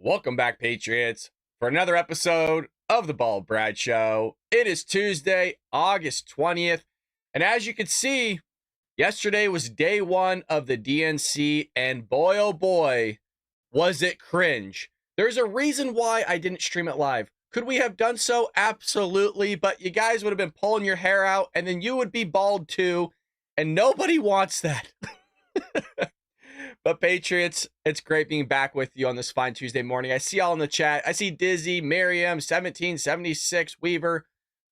Welcome back, Patriots, for another episode of the Bald Brad Show. It is Tuesday, August 20th, and as you can see, yesterday was day one of the DNC, and boy, oh boy, was it cringe. There's a reason why I didn't stream it live. Could we have done so? Absolutely, but you guys would have been pulling your hair out, and then you would be bald too, and nobody wants that. But Patriots, it's great being back with you on this fine Tuesday morning. I see y'all in the chat. I see Dizzy, Miriam, 1776, Weaver.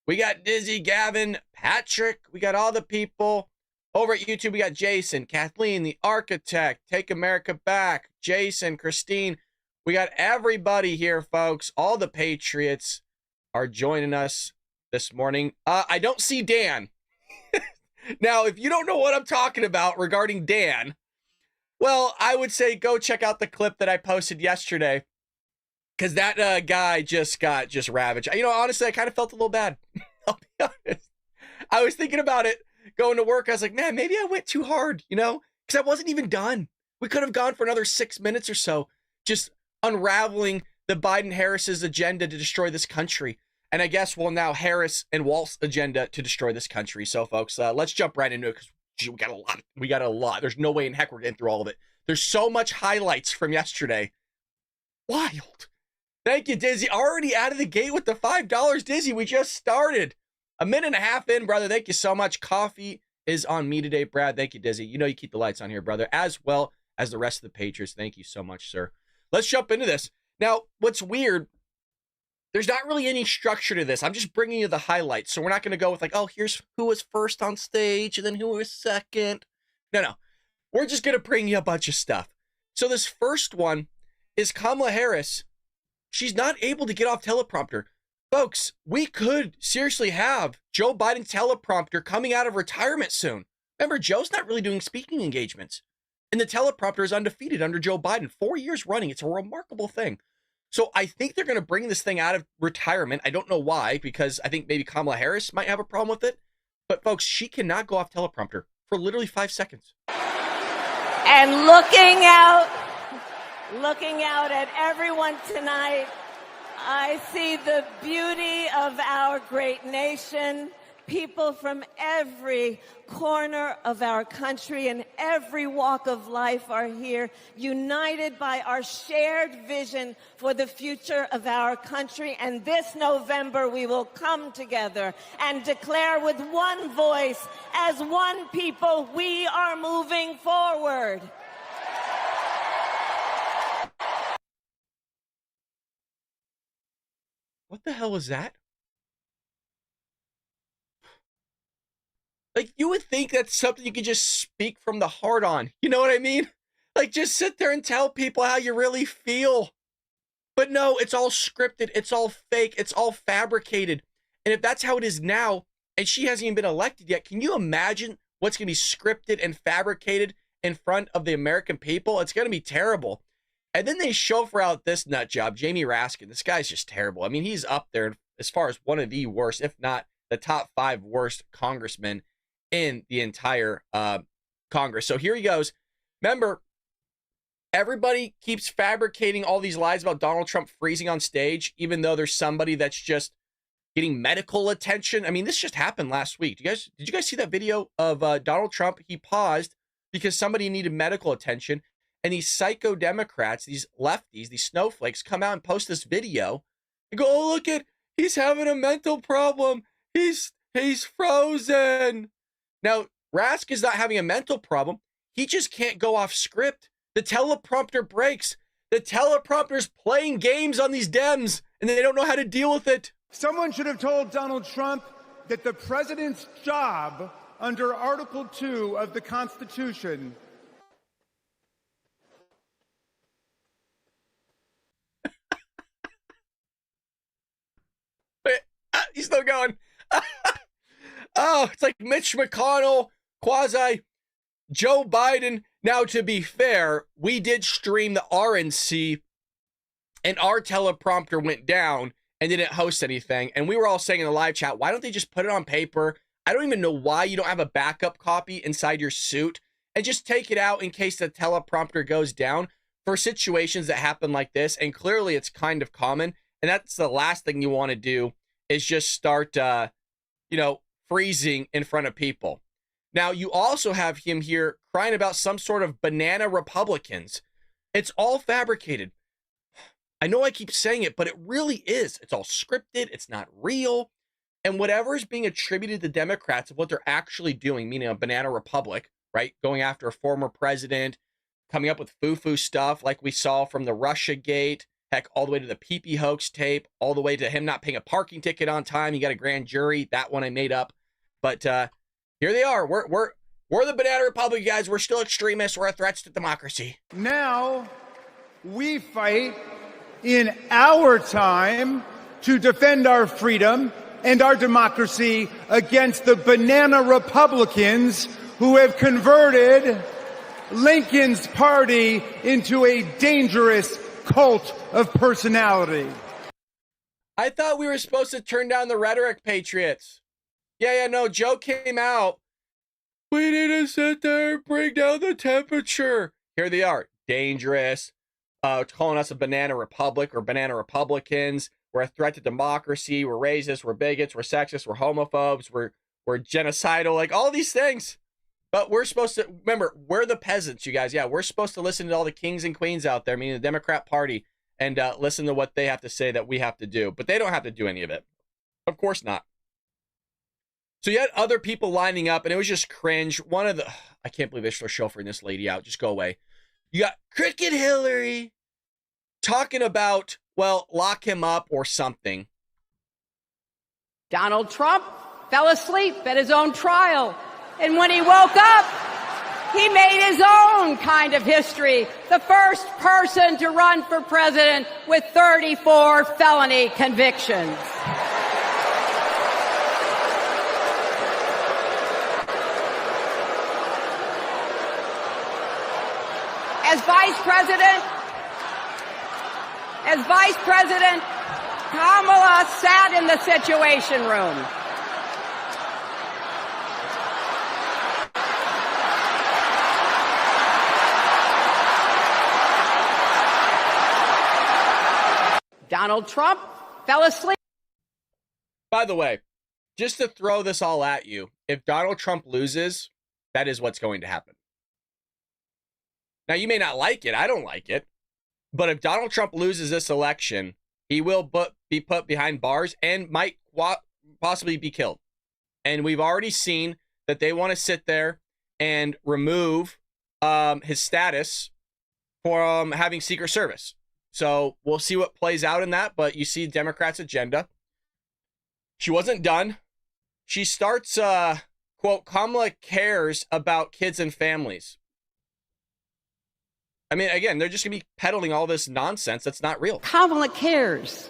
We got Dizzy, Gavin, Patrick. We got all the people. Over at YouTube, we got Jason, Kathleen, the Architect, Take America Back, Jason, Christine. We got everybody here, folks. All the Patriots are joining us this morning. I don't see Dan. Now, if you don't know what I'm talking about regarding Dan, well, I would say go check out the clip that I posted yesterday, because that guy just got ravaged. You know, honestly, I kind of felt a little bad. I'll be honest. I was thinking about it going to work. I was like, man, maybe I went too hard, you know, because I wasn't even done. We could have gone for another 6 minutes or so, just unraveling the Biden-Harris's agenda to destroy this country. And I guess, well, now Harris and Walt's agenda to destroy this country. So, folks, let's jump right into it, because we got a lot. There's no way in heck we're getting through all of it. There's so much highlights from yesterday. Wild. Thank you, Dizzy. Already out of the gate with the $5, Dizzy. We just started. A minute and a half in, brother. Thank you so much. Coffee is on me today, Brad. Thank you, Dizzy. You know you keep the lights on here, brother, as well as the rest of the Patriots. Thank you so much, sir. Let's jump into this. Now, what's weird, there's not really any structure to this. I'm just bringing you the highlights. So we're not going to go with like, oh, here's who was first on stage and then who was second. No. We're just going to bring you a bunch of stuff. So this first one is Kamala Harris. She's not able to get off teleprompter. Folks, we could seriously have Joe Biden teleprompter coming out of retirement soon. Remember, Joe's not really doing speaking engagements. And the teleprompter is undefeated under Joe Biden. 4 years running. It's a remarkable thing. So I think they're going to bring this thing out of retirement. I don't know why, because I think maybe Kamala Harris might have a problem with it. But folks, she cannot go off teleprompter for literally 5 seconds. And looking out at everyone tonight, I see the beauty of our great nation. People from every corner of our country and every walk of life are here, united by our shared vision for the future of our country. And this November, we will come together and declare with one voice, as one people, we are moving forward. What the hell is that? Like, you would think that's something you could just speak from the heart on. You know what I mean? Like, just sit there and tell people how you really feel. But no, it's all scripted. It's all fake. It's all fabricated. And if that's how it is now, and she hasn't even been elected yet, can you imagine what's going to be scripted and fabricated in front of the American people? It's going to be terrible. And then they chauffeur out this nut job, Jamie Raskin. This guy's just terrible. I mean, he's up there as far as one of the worst, if not the top 5 worst congressmen in the entire Congress. So here he goes. Remember, everybody keeps fabricating all these lies about Donald Trump freezing on stage, even though there's somebody that's just getting medical attention. I mean, this just happened last week. Did you guys see that video of Donald Trump? He paused because somebody needed medical attention, and these psycho Democrats, these lefties, these snowflakes come out and post this video and go, oh, look at, he's having a mental problem. He's frozen. Now, Rask is not having a mental problem. He just can't go off script. The teleprompter breaks. The teleprompter's playing games on these Dems, and they don't know how to deal with it. Someone should have told Donald Trump that the president's job under Article 2 of the Constitution. Wait, he's still going. Oh, it's like Mitch McConnell, quasi Joe Biden. Now, to be fair, we did stream the RNC, and our teleprompter went down and didn't host anything. And we were all saying in the live chat, why don't they just put it on paper? I don't even know why you don't have a backup copy inside your suit and just take it out in case the teleprompter goes down. for situations that happen like this, and clearly it's kind of common, and that's the last thing you want to do is just start, freezing in front of people. Now, you also have him here crying about some sort of banana Republicans. It's all fabricated. I know I keep saying it, but it really is. It's all scripted. It's not real. And whatever is being attributed to Democrats of what they're actually doing, meaning a banana republic, right? Going after a former president, coming up with foo-foo stuff like we saw from the Russiagate, heck, all the way to the pee-pee hoax tape, all the way to him not paying a parking ticket on time. He got a grand jury. That one I made up. But here they are. We're the banana republic, guys. We're still extremists. We're threats to democracy. Now we fight in our time to defend our freedom and our democracy against the banana Republicans who have converted Lincoln's party into a dangerous cult of personality. I thought we were supposed to turn down the rhetoric, patriots. No, Joe came out. We need to sit there and bring down the temperature. Here they are, dangerous, calling us a banana republic or banana Republicans. We're a threat to democracy. We're racist. We're bigots. We're sexist. We're homophobes. We're genocidal, like all these things. But we're supposed to, remember, we're the peasants, you guys. Yeah, we're supposed to listen to all the kings and queens out there, meaning the Democrat Party, and listen to what they have to say that we have to do. But they don't have to do any of it. Of course not. So you had other people lining up, and it was just cringe. I can't believe they're still chauffeuring this lady out. Just go away. You got Cricket Hillary talking about, well, lock him up or something. Donald Trump fell asleep at his own trial. And when he woke up, he made his own kind of history. The first person to run for president with 34 felony convictions. As vice president, Kamala sat in the Situation Room. Donald Trump fell asleep. By the way, just to throw this all at you, if Donald Trump loses, that is what's going to happen. Now, you may not like it. I don't like it. But if Donald Trump loses this election, he will be put behind bars and might possibly be killed. And we've already seen that they want to sit there and remove his status from having Secret Service. So we'll see what plays out in that. But you see Democrats' agenda. She wasn't done. She starts, quote, Kamala cares about kids and families. I mean, again, they're just going to be peddling all this nonsense that's not real. Kamala cares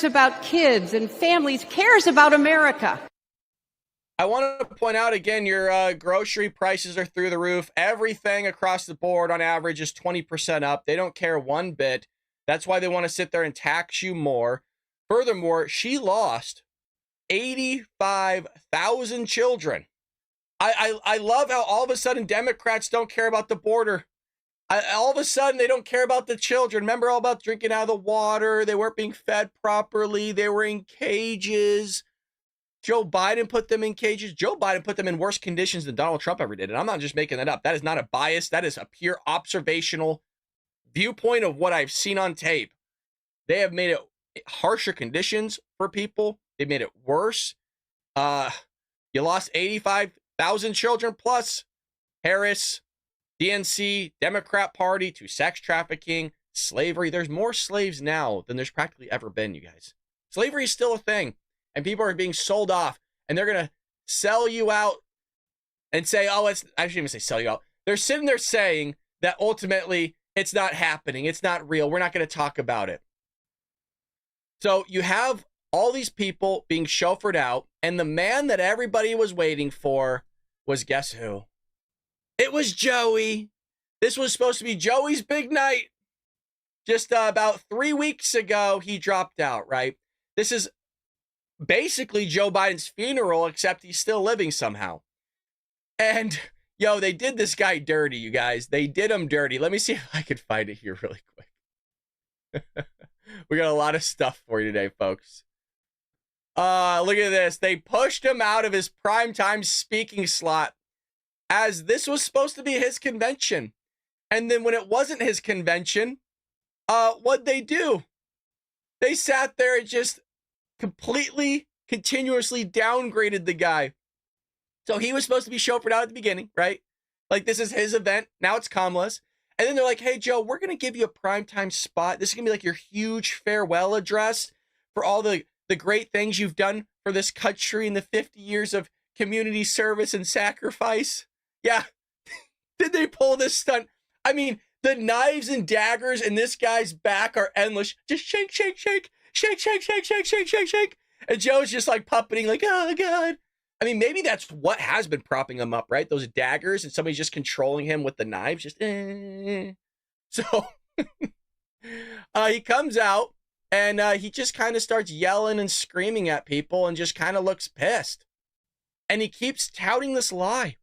about kids and families, cares about America. I want to point out again, your grocery prices are through the roof. Everything across the board on average is 20% up. They don't care one bit. That's why they want to sit there and tax you more. Furthermore, she lost 85,000 children. I love how all of a sudden Democrats don't care about the border. All of a sudden, they don't care about the children. Remember all about drinking out of the water. They weren't being fed properly. They were in cages. Joe Biden put them in cages. Joe Biden put them in worse conditions than Donald Trump ever did. And I'm not just making that up. That is not a bias. That is a pure observational viewpoint of what I've seen on tape. They have made it harsher conditions for people. They made it worse. You lost 85,000 children plus. Harris, DNC, Democrat Party, to sex trafficking, slavery. There's more slaves now than there's practically ever been, you guys. Slavery is still a thing, and people are being sold off, and they're going to sell you out and say, oh, I shouldn't even say sell you out. They're sitting there saying that ultimately it's not happening. It's not real. We're not going to talk about it. So you have all these people being chauffeured out, and the man that everybody was waiting for was, guess who? It was Joey. This was supposed to be Joey's big night. Just about 3 weeks ago, he dropped out, right? This is basically Joe Biden's funeral, except he's still living somehow. And Yo, they did this guy dirty, you guys. They did him dirty. Let me see if I can find it here really quick. We got a lot of stuff for you today, folks. Look at this. They pushed him out of his primetime speaking slot as this was supposed to be his convention. And then when it wasn't his convention, what'd they do? They sat there and just completely, continuously downgraded the guy. So he was supposed to be chauffeured out at the beginning, right? Like, this is his event. Now it's Kamala's. And then they're like, hey, Joe, we're going to give you a primetime spot. This is going to be like your huge farewell address for all the great things you've done for this country in the 50 years of community service and sacrifice. Yeah. Did they pull this stunt? I mean, the knives and daggers in this guy's back are endless. Just shake, shake, shake, shake, shake, shake, shake, shake, shake, shake. And Joe's just like puppeting, like, oh, God. I mean, maybe that's what has been propping him up, right? Those daggers, and somebody's just controlling him with the knives. Just, So he comes out, and he just kind of starts yelling and screaming at people and just kind of looks pissed. And he keeps touting this lie.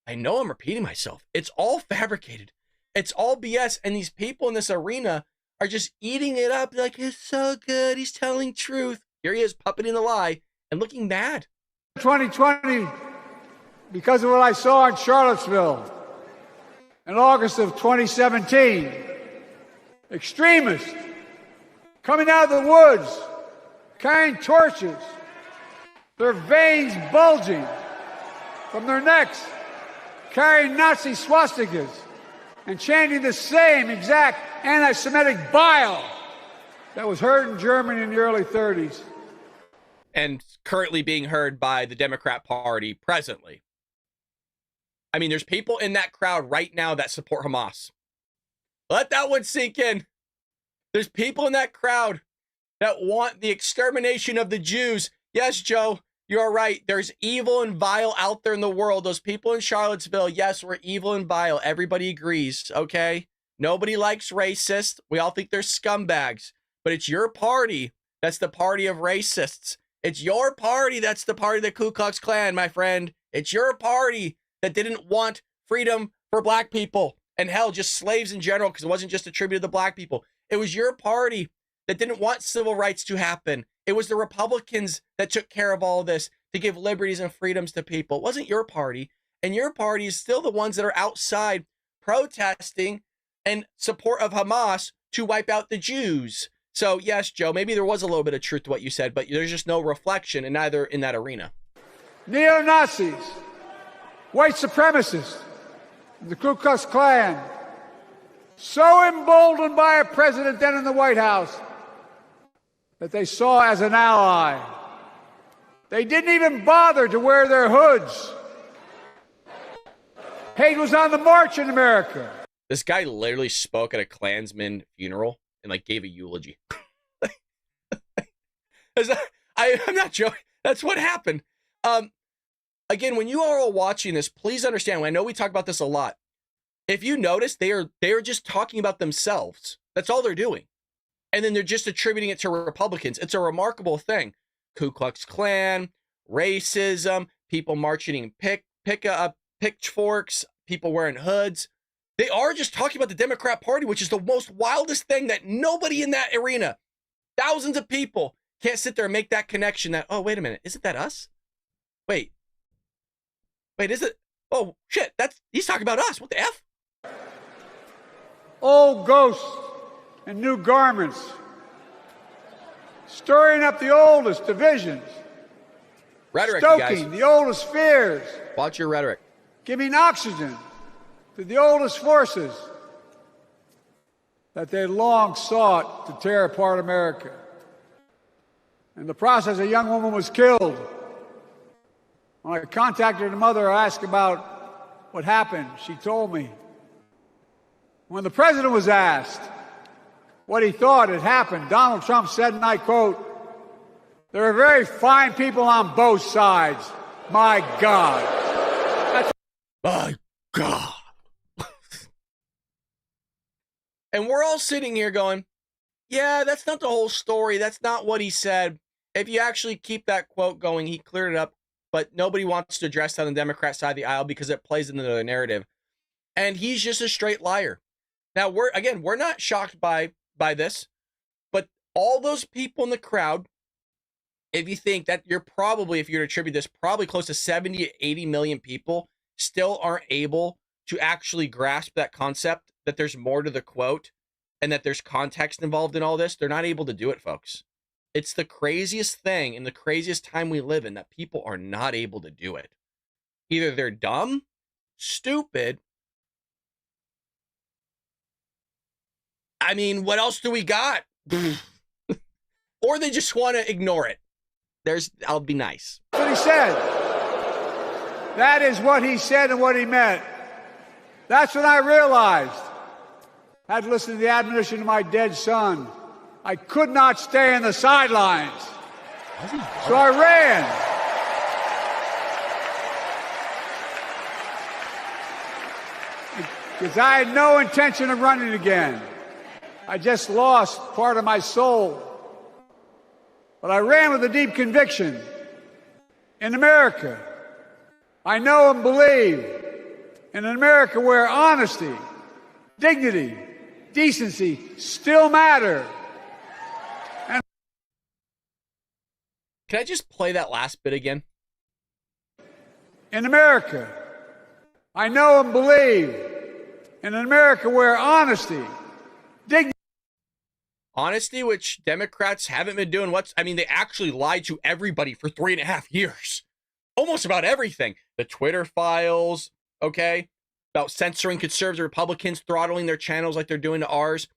I know I'm repeating myself. It's all fabricated. It's all BS. And these people in this arena are just eating it up. Like, it's so good. He's telling truth. Here he is, puppeting the lie and looking mad. 2020, because of what I saw in Charlottesville in August of 2017, extremists coming out of the woods, carrying torches, their veins bulging from their necks, carrying Nazi swastikas, and chanting the same exact anti-Semitic bile that was heard in Germany in the early 30s. And currently being heard by the Democrat Party presently. I mean, there's people in that crowd right now that support Hamas. Let that one sink in. There's people in that crowd that want the extermination of the Jews. Yes, Joe, you're right. There's evil and vile out there in the world. Those people in Charlottesville, yes, we're evil and vile. Everybody agrees, okay? Nobody likes racists. We all think they're scumbags. But it's your party that's the party of racists. It's your party that's the party of the Ku Klux Klan, my friend. It's your party that didn't want freedom for black people. And hell, just slaves in general, because it wasn't just attributed to black people. It was your party that didn't want civil rights to happen. It was the Republicans that took care of all this to give liberties and freedoms to people. It wasn't your party. And your party is still the ones that are outside protesting in support of Hamas to wipe out the Jews. So, yes, Joe, maybe there was a little bit of truth to what you said, but there's just no reflection in either in that arena. Neo-Nazis, white supremacists, the Ku Klux Klan, so emboldened by a president then in the White House that they saw as an ally. They didn't even bother to wear their hoods. Hate was on the march in America. This guy literally spoke at a Klansman funeral and like gave a eulogy. I'm not joking. That's what happened. Again, when you are all watching this, please understand. I know we talk about this a lot. If you notice, they are just talking about themselves. That's all they're doing. And then they're just attributing it to Republicans. It's a remarkable thing. Ku Klux Klan, racism, people marching pitchforks, people wearing hoods. They are just talking about the Democrat Party, which is the most wildest thing that nobody in that arena, thousands of people, can't sit there and make that connection that, oh, wait a minute, isn't that us? Wait, is it? Oh, shit, he's talking about us. What the F? Old ghosts and new garments, stirring up the oldest divisions, Rhetoric, stoking the oldest fears. Watch your rhetoric. Giving oxygen to the oldest forces that they long sought to tear apart America. In the process, a young woman was killed. When I contacted her mother, I asked about what happened. She told me. When the president was asked what he thought had happened, Donald Trump said, and I quote, "There are very fine people on both sides. My God." My God. And we're all sitting here going, yeah, that's not the whole story. That's not what he said. If you actually keep that quote going, he cleared it up. but nobody wants to address that on the Democrat side of the aisle because it plays into the narrative. And he's just a straight liar. Now, we're not shocked by this, but all those people in the crowd, if you think that you're probably, if you're to attribute this, probably close to 70 to 80 million people still aren't able to actually grasp that concept, that there's more to the quote and that there's context involved in all this. They're not able to do it, folks. It's the craziest thing in the craziest time we live in that people are not able to do it. Either they're dumb, stupid. I mean, what else do we got? Or they just want to ignore it. I'll be nice. That's what he said. That is what he said and what he meant. That's when I realized I had to listen to the admonition of my dead son. I could not stay in the sidelines. So I ran. Because I had no intention of running again. I just lost part of my soul. But I ran with a deep conviction. In America, I know and believe in an America where honesty, dignity, decency still matter. And can I just play that last bit again? In America, I know and believe in an America where honesty, dignity. Honesty, which Democrats haven't been doing. They actually lied to everybody for 3.5 years. Almost about everything. The Twitter files, okay? About censoring conservative Republicans, throttling their channels like they're doing to ours.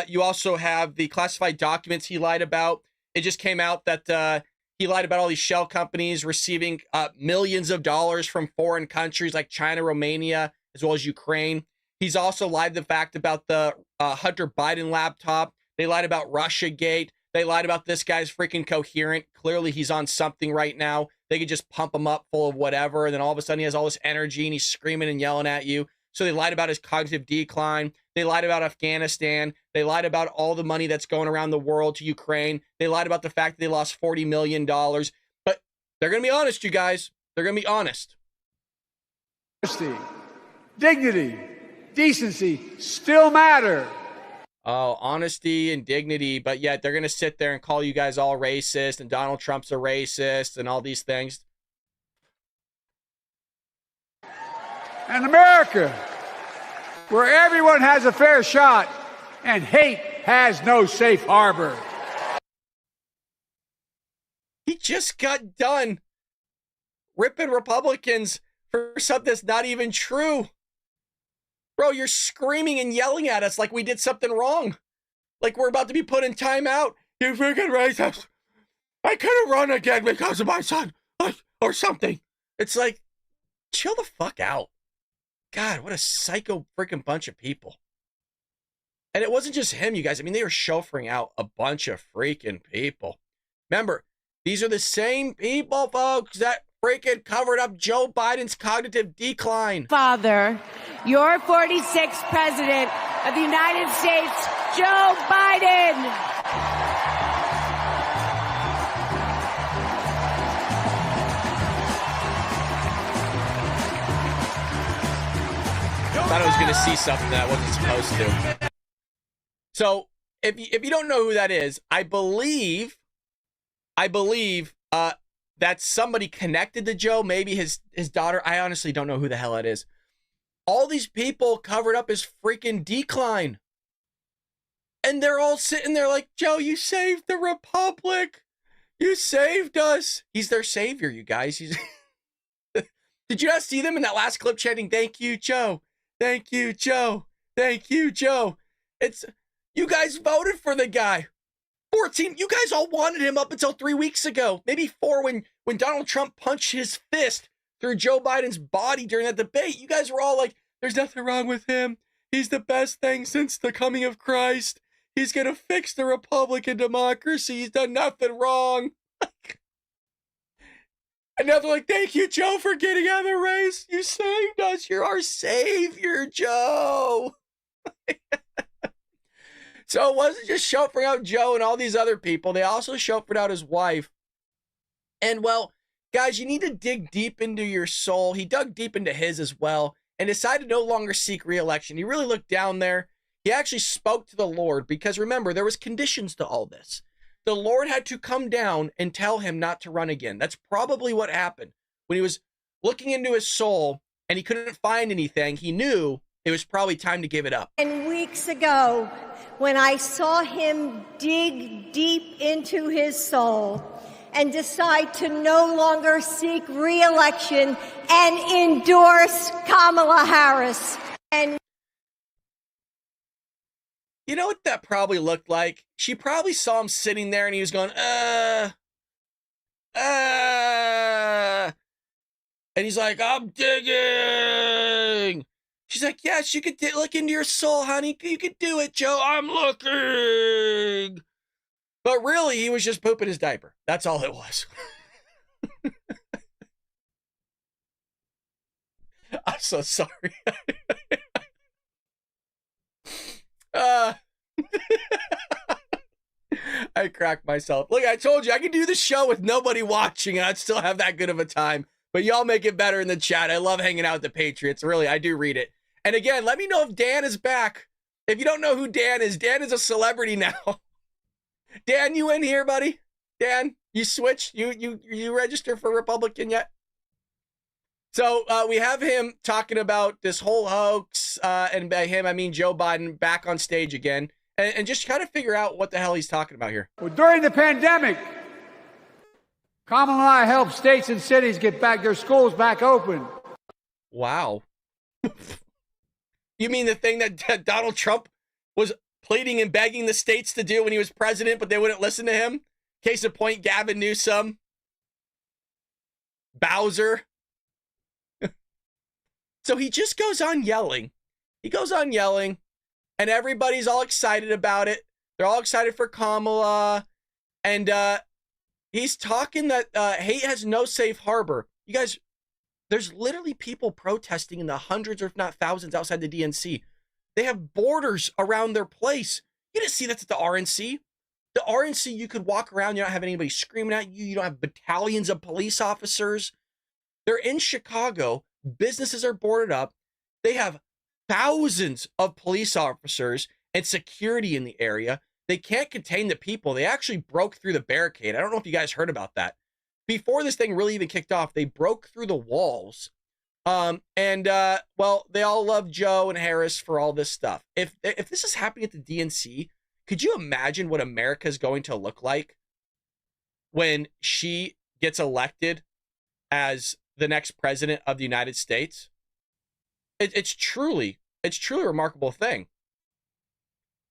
You also have the classified documents he lied about. It just came out that he lied about all these shell companies receiving millions of dollars from foreign countries like China, Romania, as well as Ukraine. He's also lied the fact about the Hunter Biden laptop. They lied about Russiagate. They lied about this guy's freaking coherent. Clearly, he's on something right now. They could just pump him up full of whatever, and then all of a sudden he has all this energy and he's screaming and yelling at you. So they lied about his cognitive decline. They lied about Afghanistan. They lied about all the money that's going around the world to Ukraine. They lied about the fact that they lost $40 million. But they're going to be honest, you guys. They're going to be honest. Honesty, dignity, decency still matter. Oh, honesty and dignity, but yet they're going to sit there and call you guys all racist and Donald Trump's a racist and all these things. And America, where everyone has a fair shot and hate has no safe harbor. He just got done ripping Republicans for something that's not even true. Bro, you're screaming and yelling at us like we did something wrong. Like we're about to be put in timeout. You freaking racist. I couldn't run again because of my son. Or something. It's like, chill the fuck out. God, what a psycho freaking bunch of people. And it wasn't just him, you guys. I mean, they were chauffeuring out a bunch of freaking people. Remember, these are the same people, folks, that freaking covered up Joe Biden's cognitive decline. Father, your 46th president of the United States, Joe Biden. I thought I was going to see something that I wasn't supposed to. So, if you don't know who that is, I believe that's somebody connected to Joe, maybe his daughter. I honestly don't know who the hell it is. All these people covered up his freaking decline. And they're all sitting there like, Joe, you saved the Republic. You saved us. He's their savior, you guys. Did you not see them in that last clip chanting, thank you, Joe. Thank you, Joe. Thank you, Joe. You guys voted for the guy. 14, you guys all wanted him up until 3 weeks ago. Maybe 4 when Donald Trump punched his fist through Joe Biden's body during that debate. You guys were all like, there's nothing wrong with him. He's the best thing since the coming of Christ. He's going to fix the Republican democracy. He's done nothing wrong. And now they're like, thank you, Joe, for getting out of the race. You saved us. You're our savior, Joe. So it wasn't just chauffeuring out Joe and all these other people. They also chauffeured out his wife. And, well, Guys, you need to dig deep into your soul. He dug deep into his as well and decided to no longer seek re-election. He really looked down there. He actually spoke to the Lord because remember, there was conditions to all this. The Lord had to come down and tell him not to run again. That's probably what happened. When he was looking into his soul and he couldn't find anything, he knew it was probably time to give it up. And weeks ago, when I saw him dig deep into his soul and decide to no longer seek re-election and endorse Kamala Harris. And you know what that probably looked like? She probably saw him sitting there and he was going, and he's like, I'm digging. She's like, yes, you could look into your soul, honey. You could do it, Joe. I'm looking. But really, he was just pooping his diaper. That's all it was. I'm so sorry. I cracked myself. Look, I told you I could do the show with nobody watching and I'd still have that good of a time. But y'all make it better in the chat. I love hanging out with the Patriots. Really, I do read it. And again, let me know if Dan is back. If you don't know who Dan is a celebrity now. Dan, you in here, buddy? Dan, you switched? You register for Republican yet? So we have him talking about this whole hoax, and by him, I mean Joe Biden back on stage again, and just kind of figure out what the hell he's talking about here. Well, during the pandemic, Kamala and I helped states and cities get back their schools back open. Wow. You mean the thing that Donald Trump was pleading and begging the states to do when he was president, but they wouldn't listen to him? Case in point, Gavin Newsom, Bowser. So he just goes on yelling. He goes on yelling, and everybody's all excited about it. They're all excited for Kamala, and he's talking that hate has no safe harbor. You guys, there's literally people protesting in the hundreds or if not thousands outside the DNC. They have borders around their place. You didn't see that at the RNC. The RNC, you could walk around. You don't have anybody screaming at you. You don't have battalions of police officers. They're in Chicago. Businesses are boarded up. They have thousands of police officers and security in the area. They can't contain the people. They actually broke through the barricade. I don't know if you guys heard about that. Before this thing really even kicked off, they broke through the walls. Well, they all love Joe and Harris for all this stuff. If this is happening at the DNC, could you imagine what America is going to look like when she gets elected as the next president of the United States? It's truly a remarkable thing.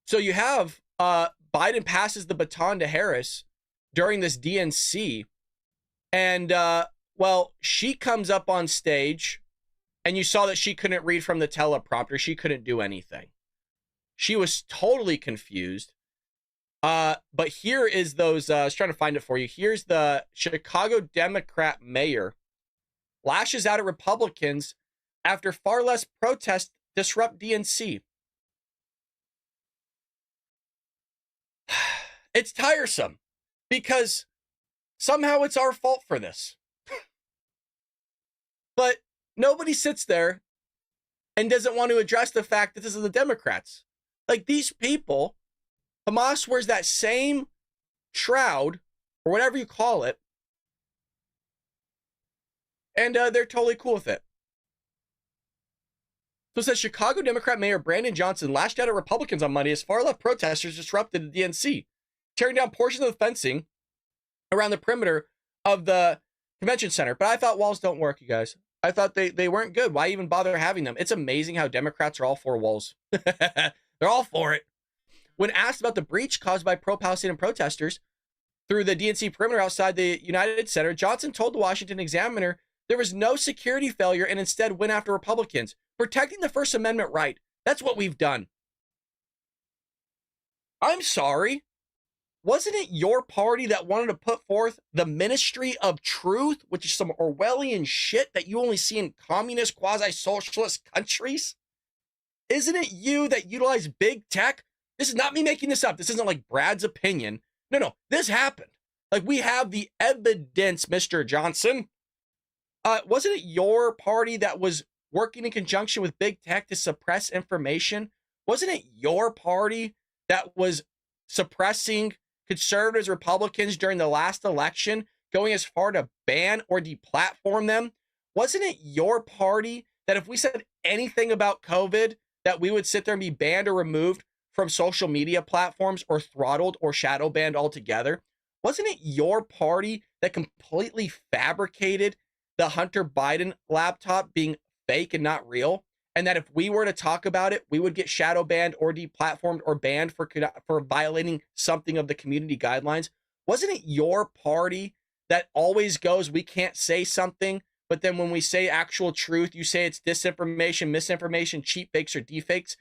So you have Biden passes the baton to Harris during this DNC, and well, she comes up on stage, and you saw that she couldn't read from the teleprompter. She couldn't do anything. She was totally confused. But here is those, I was trying to find it for you. Here's the Chicago Democrat mayor lashes out at Republicans after far less protests disrupt DNC. It's tiresome because somehow it's our fault for this. But nobody sits there and doesn't want to address the fact that this is the Democrats. Like, these people, Hamas wears that same shroud or whatever you call it, and they're totally cool with it. So it says Chicago Democrat Mayor Brandon Johnson lashed out at Republicans on Monday as far-left protesters disrupted the DNC, tearing down portions of the fencing around the perimeter of the convention center. But I thought walls don't work, you guys. I thought they weren't good. Why even bother having them? It's amazing how Democrats are all for walls. They're all for it. When asked about the breach caused by pro-Palestinian protesters through the DNC perimeter outside the United Center, Johnson told the Washington Examiner there was no security failure and instead went after Republicans, protecting the First Amendment right. That's what we've done. I'm sorry. Wasn't it your party that wanted to put forth the Ministry of Truth, which is some Orwellian shit that you only see in communist, quasi-socialist countries? Isn't it you that utilized big tech? This is not me making this up. This isn't like Brad's opinion. No, this happened. Like, we have the evidence, Mr. Johnson. Wasn't it your party that was working in conjunction with big tech to suppress information? Wasn't it your party that was suppressing conservatives, Republicans during the last election, going as far to ban or deplatform them? Wasn't it your party that if we said anything about COVID, that we would sit there and be banned or removed from social media platforms or throttled or shadow banned altogether? Wasn't it your party that completely fabricated the Hunter Biden laptop being fake and not real? And that if we were to talk about it, we would get shadow banned or deplatformed or banned for violating something of the community guidelines? Wasn't it your party that always goes, we can't say something, but then when we say actual truth, you say it's disinformation, misinformation, cheap fakes, or deepfakes?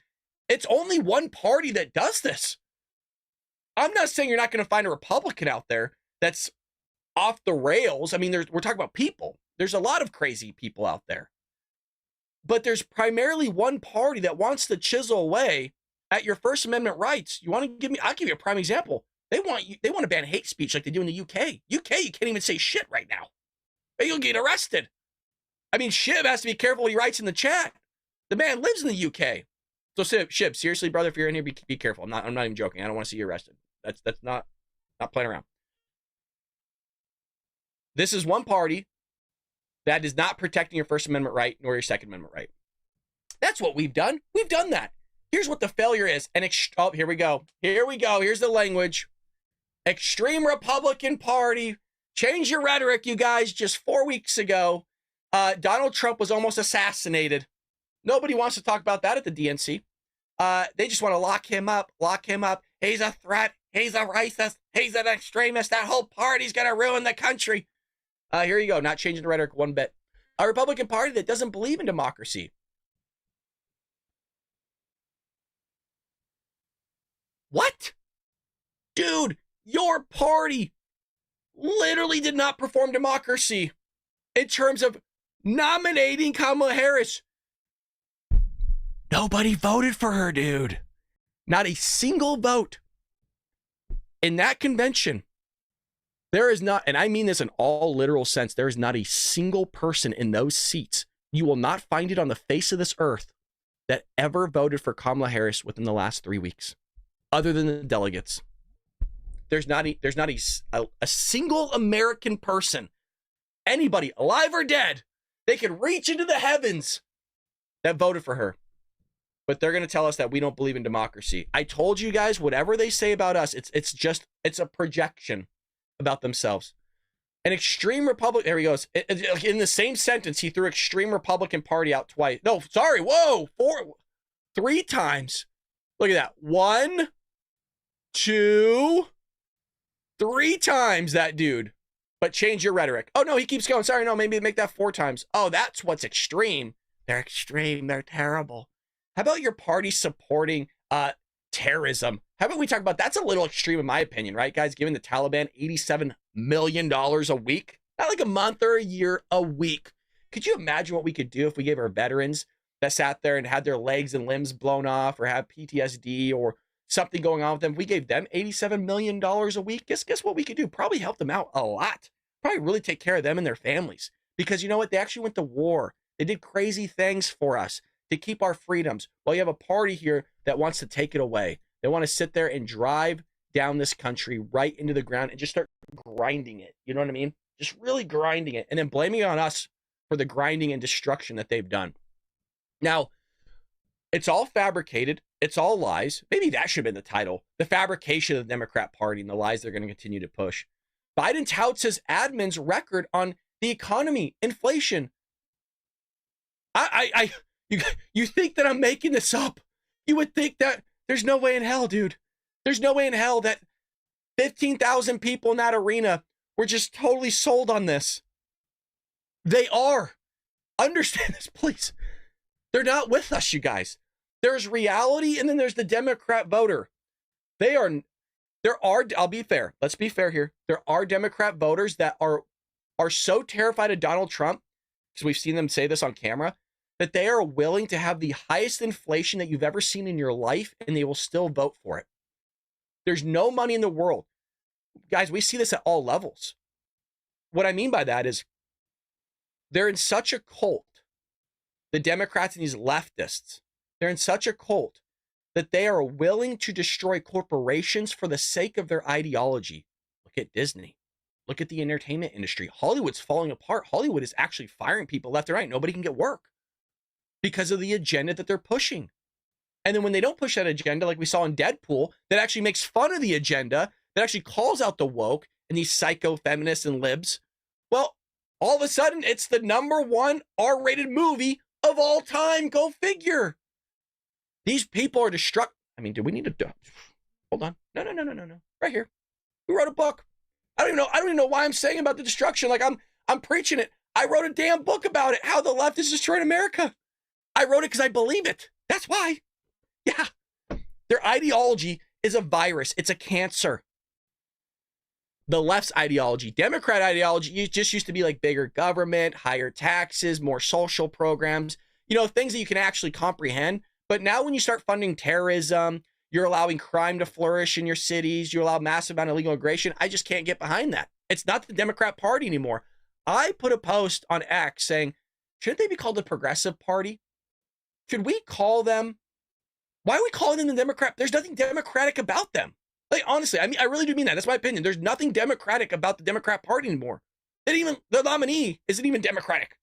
It's only one party that does this. I'm not saying you're not going to find a Republican out there that's off the rails. I mean, we're talking about people. There's a lot of crazy people out there. But there's primarily one party that wants to chisel away at your First Amendment rights. You want to give me, I'll give you a prime example. They want to ban hate speech like they do in the UK. UK, you can't even say shit right now. You'll get arrested. I mean, Shib has to be careful what he writes in the chat. The man lives in the UK. So Shib, seriously, brother, if you're in here, be careful. I'm not even joking. I don't want to see you arrested. That's not playing around. This is one party that is not protecting your First Amendment right nor your Second Amendment right. That's what we've done. We've done that. Here's what the failure is. Here we go. Here's the language. Extreme Republican Party. Change your rhetoric, you guys. Just 4 weeks ago, Donald Trump was almost assassinated. Nobody wants to talk about that at the DNC. They just want to lock him up. He's a threat. He's a racist. He's an extremist. That whole party's going to ruin the country. Here you go. Not changing the rhetoric one bit. A Republican Party that doesn't believe in democracy. What? Dude, your party literally did not perform democracy in terms of nominating Kamala Harris. Nobody voted for her, dude. Not a single vote. In that convention, there is not, and I mean this in all literal sense, there is not a single person in those seats. You will not find it on the face of this earth that ever voted for Kamala Harris within the last 3 weeks, other than the delegates. There's not a single American person, anybody, alive or dead, they could reach into the heavens that voted for her. But they're going to tell us that we don't believe in democracy. I told you guys, whatever they say about us, it's a projection about themselves. An extreme Republican, there he goes. In the same sentence, he threw extreme Republican Party out twice. No, sorry, whoa, 3 times. Look at that. 1, 2, 3 times that dude. But change your rhetoric. Oh, no, he keeps going. Sorry, no, maybe make that 4 times. Oh, that's what's extreme. They're extreme. They're terrible. How about your party supporting terrorism? How about we talk about that's a little extreme in my opinion, right, guys? Giving the Taliban $87 million a week, not like a month or a year, a week. Could you imagine what we could do if we gave our veterans that sat there and had their legs and limbs blown off or have PTSD or something going on with them? We gave them $87 million a week. Guess what we could do? Probably help them out a lot. Probably really take care of them and their families. Because you know what? They actually went to war. They did crazy things for us to keep our freedoms. Well, you have a party here that wants to take it away. They want to sit there and drive down this country right into the ground and just start grinding it. You know what I mean? Just really grinding it and then blaming it on us for the grinding and destruction that they've done. Now, it's all fabricated. It's all lies. Maybe that should have been the title. The fabrication of the Democrat Party and the lies they're going to continue to push. Biden touts his admin's record on the economy, inflation. You think that I'm making this up? You would think that there's no way in hell, dude. There's no way in hell that 15,000 people in that arena were just totally sold on this. They are. Understand this, please. They're not with us, you guys. There's reality, and then there's the Democrat voter. There are, I'll be fair. Let's be fair here. There are Democrat voters that are so terrified of Donald Trump, because we've seen them say this on camera, that they are willing to have the highest inflation that you've ever seen in your life, and they will still vote for it. There's no money in the world. Guys, we see this at all levels. What I mean by that is They're in such a cult. The Democrats and these leftists, they're in such a cult that they are willing to destroy corporations for the sake of their ideology. Look at Disney. Look at the entertainment industry. Hollywood's falling apart. Hollywood is actually firing people left and right. Nobody can get work because of the agenda that they're pushing. And then when they don't push that agenda, like we saw in Deadpool, that actually makes fun of the agenda, that actually calls out the woke and these psycho feminists and libs, well, all of a sudden, it's the #1 R-rated movie of all time. Go figure. These people are destruct. I mean, do we need to hold on? No. Right here. We wrote a book. I don't even know why I'm saying about the destruction. Like I'm preaching it. I wrote a damn book about it. How the left is destroying America. I wrote it because I believe it. That's why. Yeah. Their ideology is a virus. It's a cancer. The left's ideology, Democrat ideology, just used to be like bigger government, higher taxes, more social programs, things that you can actually comprehend. But now when you start funding terrorism, you're allowing crime to flourish in your cities, you allow massive amount of illegal immigration. I just can't get behind that. It's not the Democrat Party anymore. I put a post on X saying, shouldn't they be called the Progressive Party? Should we call them? Why are we calling them the Democrat? There's nothing democratic about them. Like, honestly, I mean, I really do mean that. That's my opinion. There's nothing democratic about the Democrat Party anymore. The nominee isn't even democratic.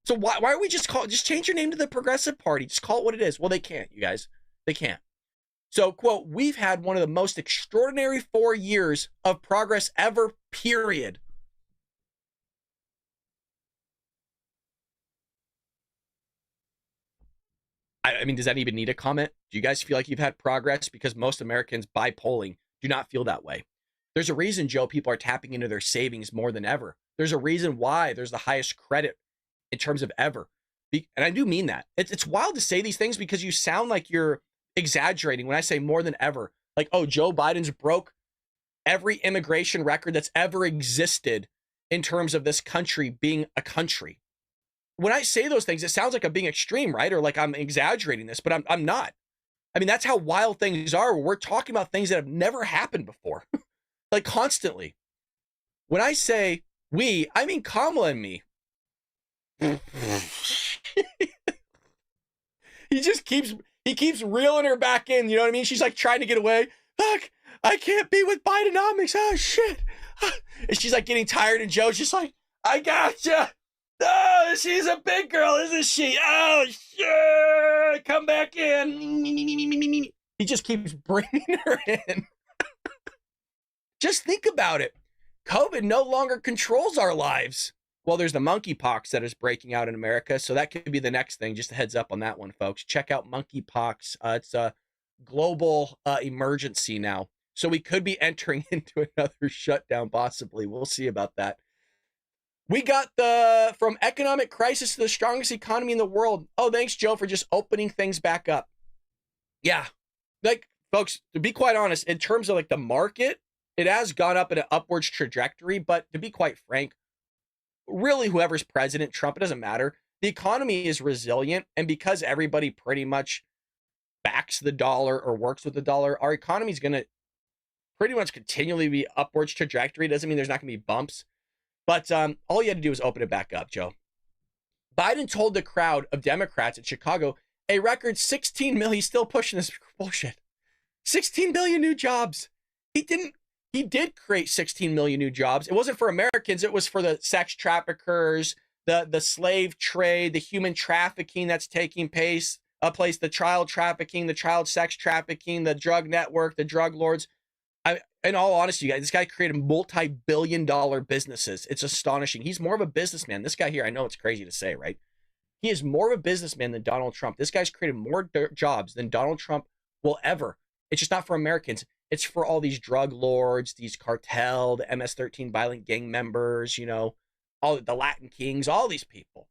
So why are we just change your name to the Progressive Party? Just call it what it is. Well, they can't, you guys. They can't. So, quote, we've had one of the most extraordinary 4 years of progress ever, period. I mean, does that even need a comment? Do you guys feel like you've had progress? Because most Americans, by polling, do not feel that way. There's a reason, Joe, people are tapping into their savings more than ever. There's a reason why there's the highest credit in terms of ever. And I do mean that. It's wild to say these things because you sound like you're exaggerating when I say more than ever. Like, oh, Joe Biden's broke every immigration record that's ever existed in terms of this country being a country. When I say those things, it sounds like I'm being extreme, right? Or like I'm exaggerating this, but I'm not. I mean, that's how wild things are. We're talking about things that have never happened before, like constantly. When I say we, I mean Kamala and me. He keeps reeling her back in. You know what I mean? She's like trying to get away. Look, I can't be with Bidenomics. Oh shit! And she's like getting tired, and Joe's just like, I gotcha. Oh, she's a big girl, isn't she? Oh, shit! Come back in. He just keeps bringing her in. Just think about it. COVID no longer controls our lives. Well, there's the monkeypox that is breaking out in America, so that could be the next thing. Just a heads up on that one, folks. Check out monkeypox. It's a global emergency now, so we could be entering into another shutdown, possibly. We'll see about that. We got from economic crisis to the strongest economy in the world. Oh, thanks, Joe, for just opening things back up. Yeah. Like, folks, to be quite honest, in terms of like the market, it has gone up in an upwards trajectory. But to be quite frank, really, whoever's president, Trump, it doesn't matter. The economy is resilient. And because everybody pretty much backs the dollar or works with the dollar, our economy is going to pretty much continually be upwards trajectory. It doesn't mean there's not going to be bumps. But all you had to do was open it back up, Joe. Biden told the crowd of Democrats in Chicago a record 16 million. He's still pushing this bullshit. 16 million new jobs. He did create 16 million new jobs. It wasn't for Americans. It was for the sex traffickers, the slave trade, the human trafficking that's taking place, the child trafficking, the child sex trafficking, the drug network, the drug lords. In all honesty, you guys, this guy created multi-billion-dollar businesses. It's astonishing. He's more of a businessman. This guy here, I know it's crazy to say, right? He is more of a businessman than Donald Trump. This guy's created more jobs than Donald Trump will ever. It's just not for Americans. It's for all these drug lords, these cartel, the MS-13 violent gang members, all the Latin Kings, all these people.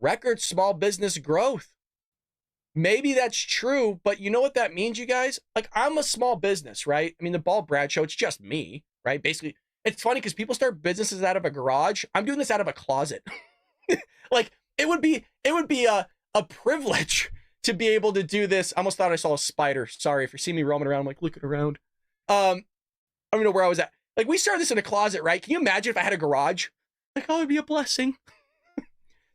Record small business growth. Maybe that's true, but you know what that means, you guys? Like, I'm a small business, right? I mean, the Ball Brad Show, it's just me, right? Basically, it's funny because people start businesses out of a garage. I'm doing this out of a closet. Like, it would be a privilege to be able to do this. I almost thought I saw a spider. Sorry, if you see me roaming around, I'm like looking around. I don't know where I was at. Like, we started this in a closet, right? Can you imagine if I had a garage? Like, oh, it'd be a blessing.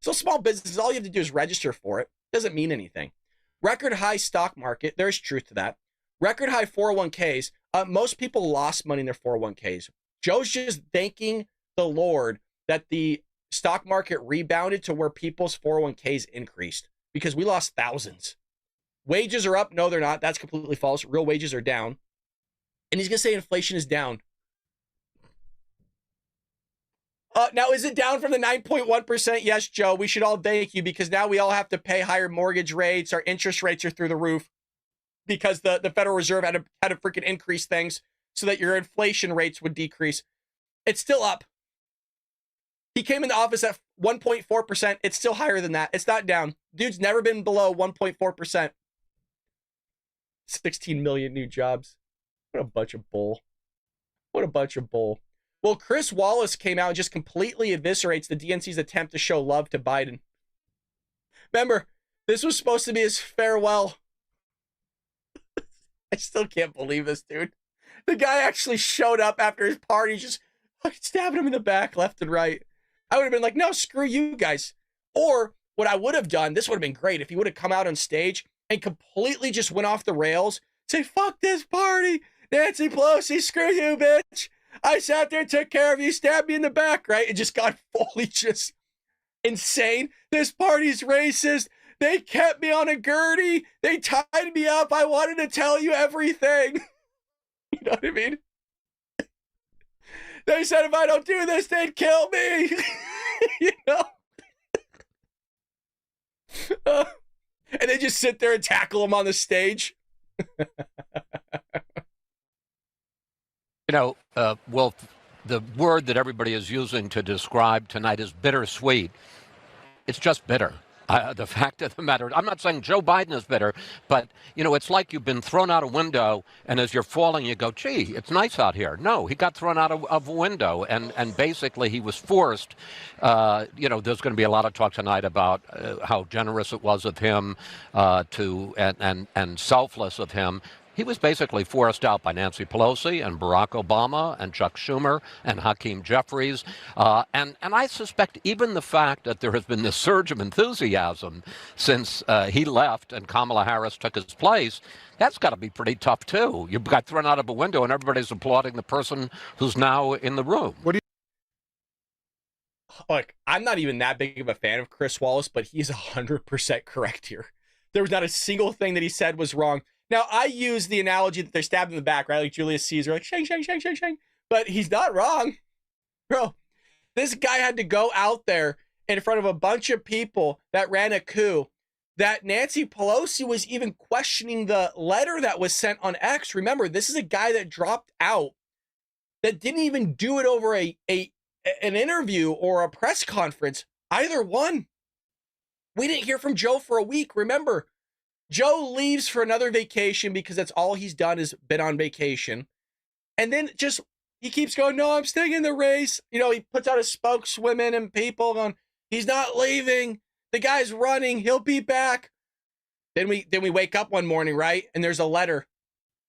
So small businesses, all you have to do is register for it. Doesn't mean anything. Record high stock market. There's truth to that. Record high 401ks. Most people lost money in their 401ks. Joe's just thanking the Lord that the stock market rebounded to where people's 401ks increased, because we lost thousands. Wages are up. No, they're not. That's completely false. Real wages are down. And he's going to say inflation is down. Now, is it down from the 9.1%? Yes, Joe. We should all thank you, because now we all have to pay higher mortgage rates. Our interest rates are through the roof because the Federal Reserve had to freaking increase things so that your inflation rates would decrease. It's still up. He came into office at 1.4%. It's still higher than that. It's not down. Dude's never been below 1.4%. 16 million new jobs. What a bunch of bull. What a bunch of bull. Well, Chris Wallace came out and just completely eviscerates the DNC's attempt to show love to Biden. Remember, this was supposed to be his farewell. I still can't believe this, dude. The guy actually showed up after his party, just stabbing him in the back, left and right. I would have been like, no, screw you guys. Or what I would have done, this would have been great, if he would have come out on stage and completely just went off the rails, say, fuck this party, Nancy Pelosi, screw you, bitch. I sat there, took care of you, stabbed me in the back, right? It just got fully just insane. This party's racist. They kept me on a gurney. They tied me up. I wanted to tell you everything. You know what I mean? They said if I don't do this, they'd kill me. You know? And they just sit there and tackle him on the stage. You know, Wolf, the word that everybody is using to describe tonight is bittersweet. It's just bitter. The fact of the matter, I'm not saying Joe Biden is bitter, but, you know, it's like you've been thrown out a window, and as you're falling, you go, gee, it's nice out here. No, he got thrown out of a window, and basically he was forced. You know, there's going to be a lot of talk tonight about how generous it was of him and selfless of him. He was basically forced out by Nancy Pelosi and Barack Obama and Chuck Schumer and Hakeem Jeffries. And I suspect even the fact that there has been this surge of enthusiasm since he left and Kamala Harris took his place, that's got to be pretty tough, too. You got thrown out of a window and everybody's applauding the person who's now in the room. Look, I'm not even that big of a fan of Chris Wallace, but he's 100% correct here. There was not a single thing that he said was wrong. Now, I use the analogy that they're stabbed in the back, right? Like Julius Caesar, like shang, shang, shang, shang, shang. But he's not wrong. Bro, this guy had to go out there in front of a bunch of people that ran a coup, that Nancy Pelosi was even questioning the letter that was sent on X. Remember, this is a guy that dropped out, that didn't even do it over an interview or a press conference. Either one. We didn't hear from Joe for a week. Remember, Joe leaves for another vacation because that's all he's done is been on vacation. And then just, he keeps going, no, I'm staying in the race. You know, he puts out his spokeswomen and people going, he's not leaving. The guy's running. He'll be back. Then we wake up one morning, right? And there's a letter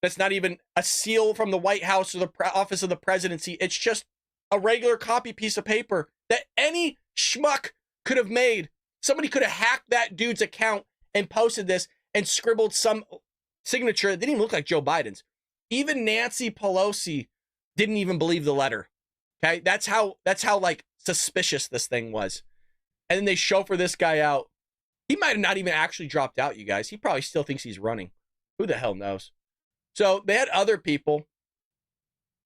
that's not even a seal from the White House or the office of the presidency. It's just a regular copy piece of paper that any schmuck could have made. Somebody could have hacked that dude's account and posted this and scribbled some signature that didn't even look like Joe Biden's. Even Nancy Pelosi didn't even believe the letter. Okay, that's how like suspicious this thing was. And then they chauffeur this guy out. He might have not even actually dropped out, you guys. He probably still thinks he's running. Who the hell knows? So they had other people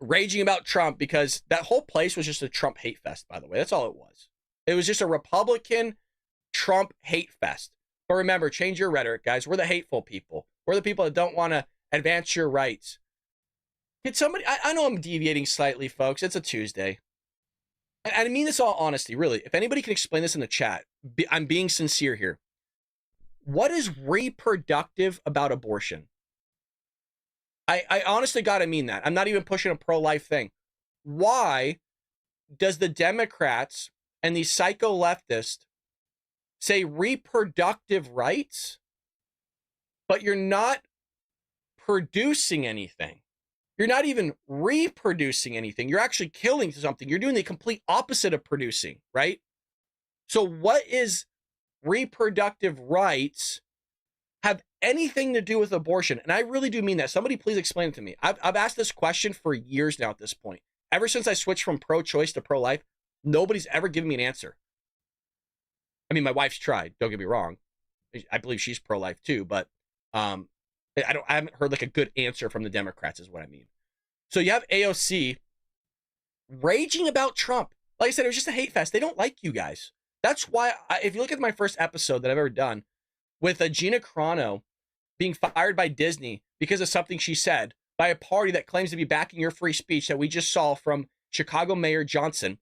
raging about Trump because that whole place was just a Trump hate fest, by the way. That's all it was. It was just a Republican Trump hate fest. But remember, change your rhetoric, guys. We're the hateful people. We're the people that don't want to advance your rights. Can somebody, I know I'm deviating slightly, folks. It's a Tuesday. And I mean this all honesty, really. If anybody can explain this in the chat, I'm being sincere here. What is reproductive about abortion? I honestly got to mean that. I'm not even pushing a pro-life thing. Why does the Democrats and the psycho-leftists say reproductive rights, but you're not producing anything? You're not even reproducing anything. You're actually killing something. You're doing the complete opposite of producing, right? So what is reproductive rights have anything to do with abortion? And I really do mean that. Somebody please explain it to me. I've asked this question for years now at this point. Ever since I switched from pro-choice to pro-life, nobody's ever given me an answer. I mean, my wife's tried. Don't get me wrong. I believe she's pro-life too, but I haven't heard like a good answer from the Democrats is what I mean. So you have AOC raging about Trump. Like I said, it was just a hate fest. They don't like you guys. That's why, if you look at my first episode that I've ever done with Gina Carano being fired by Disney because of something she said by a party that claims to be backing your free speech that we just saw from Chicago Mayor Johnson,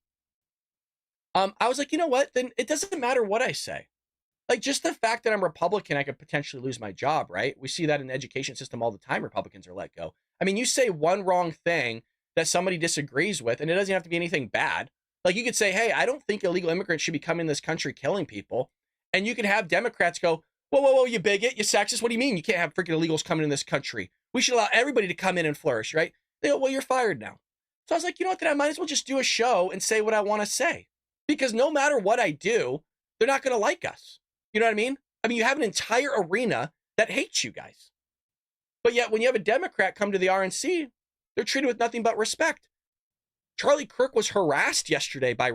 I was like, you know what? Then it doesn't matter what I say. Like, just the fact that I'm Republican, I could potentially lose my job, right? We see that in the education system all the time. Republicans are let go. I mean, you say one wrong thing that somebody disagrees with, and it doesn't have to be anything bad. Like, you could say, hey, I don't think illegal immigrants should be coming in this country killing people. And you can have Democrats go, whoa, whoa, whoa, you bigot, you sexist. What do you mean you can't have freaking illegals coming in this country? We should allow everybody to come in and flourish, right? They go, well, you're fired now. So I was like, you know what? Then I might as well just do a show and say what I want to say. Because no matter what I do, they're not going to like us. You know what I mean? I mean, you have an entire arena that hates you guys. But yet when you have a Democrat come to the RNC, they're treated with nothing but respect. Charlie Kirk was harassed yesterday by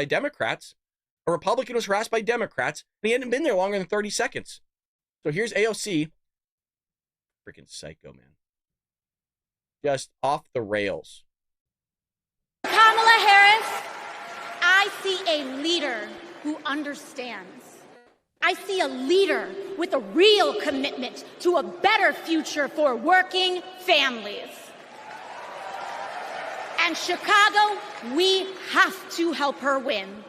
Democrats. A Republican was harassed by Democrats, and he hadn't been there longer than 30 seconds. So here's AOC. Freaking psycho, man. Just off the rails. Kamala Harris, I see a leader who understands. I see a leader with a real commitment to a better future for working families. And Chicago, we have to help her win.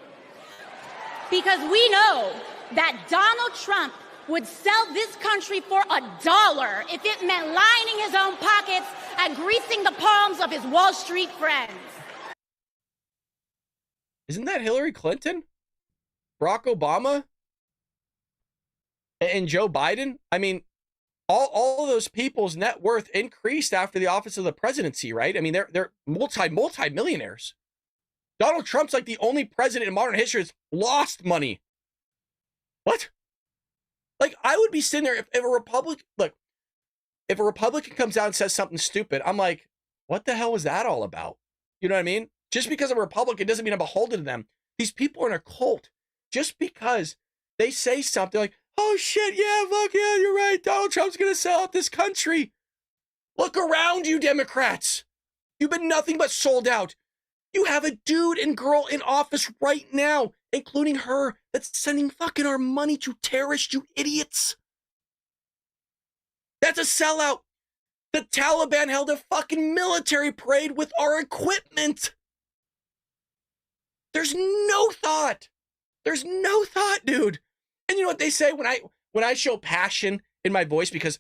Because we know that Donald Trump would sell this country for $1 if it meant lining his own pockets and greasing the palms of his Wall Street friends. Isn't that Hillary Clinton? Barack Obama? And Joe Biden? I mean, all of those people's net worth increased after the office of the presidency, right? I mean, they're multi-millionaires. Donald Trump's like the only president in modern history that's lost money. What? Like, I would be sitting there if a Republican comes out and says something stupid, I'm like, what the hell was that all about? You know what I mean? Just because I'm a Republican doesn't mean I'm beholden to them. These people are in a cult. Just because they say something like, oh shit, yeah, fuck yeah, you're right. Donald Trump's going to sell out this country. Look around you, Democrats. You've been nothing but sold out. You have a dude and girl in office right now, including her, that's sending fucking our money to terrorists, you idiots. That's a sellout. The Taliban held a fucking military parade with our equipment. There's no thought. There's no thought, dude. And you know what they say when I show passion in my voice, because